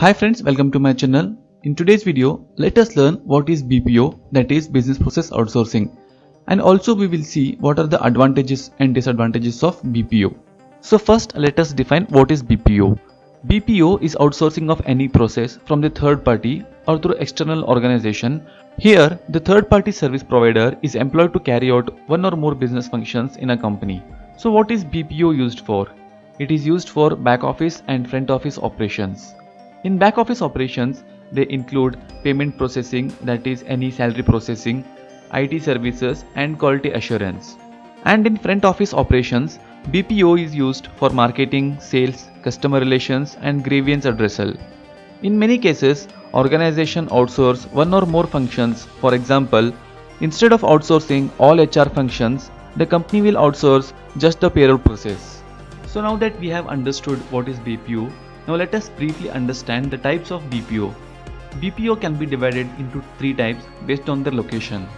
Hi friends, welcome to my channel. In today's video, let us learn what is BPO, that is Business Process Outsourcing, and also we will see what are the advantages and disadvantages of BPO. So first let us define what is BPO. BPO is outsourcing of any process from the third party or through external organization. Here, the third party service provider is employed to carry out one or more business functions in a company. So what is BPO used for? It is used for back office and front office operations. In back office operations, they include payment processing, that is any salary processing, IT services and quality assurance. And in front office operations, BPO is used for marketing, sales, customer relations and grievance addressal. In many cases, organization outsource one or more functions. For example, instead of outsourcing all HR functions, the company will outsource just the payroll process. So now that we have understood what is BPO, now let us briefly understand the types of BPO. BPO can be divided into three types based on their location.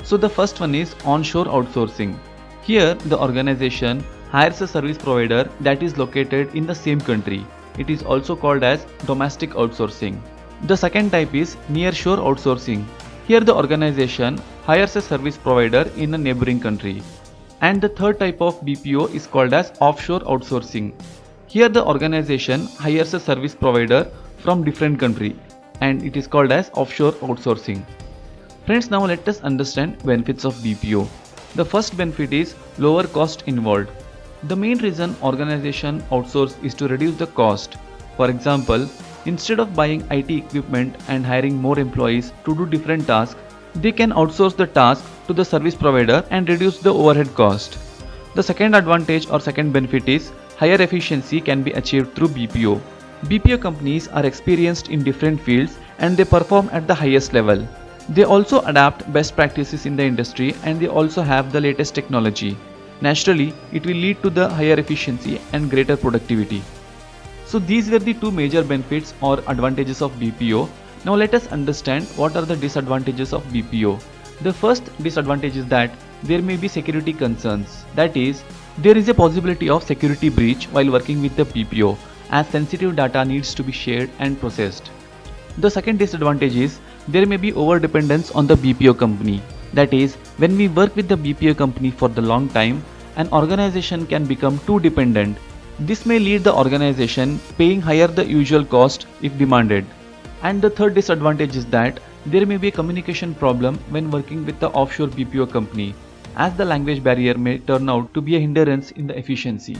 So the first one is onshore outsourcing. Here the organization hires a service provider that is located in the same country. It is also called as domestic outsourcing. The second type is nearshore outsourcing. Here the organization hires a service provider in a neighboring country. And the third type of BPO is called as offshore outsourcing. Here the organization hires a service provider from different country and it is called as offshore outsourcing. Friends, now let us understand benefits of BPO. The first benefit is lower cost involved. The main reason organization outsource is to reduce the cost. For example, instead of buying IT equipment and hiring more employees to do different tasks, they can outsource the task to the service provider and reduce the overhead cost. The second advantage or second benefit is higher efficiency can be achieved through BPO. BPO companies are experienced in different fields and they perform at the highest level. They also adapt best practices in the industry and they also have the latest technology. Naturally, it will lead to the higher efficiency and greater productivity. So these were the two major benefits or advantages of BPO. Now let us understand what are the disadvantages of BPO. The first disadvantage is that there may be security concerns. That is, there is a possibility of security breach while working with the BPO as sensitive data needs to be shared and processed. The second disadvantage is there may be over-dependence on the BPO company. That is, when we work with the BPO company for the long time, an organization can become too dependent. This may lead the organization paying higher the usual cost if demanded. And the third disadvantage is that there may be a communication problem when working with the offshore BPO company, as the language barrier may turn out to be a hindrance in the efficiency.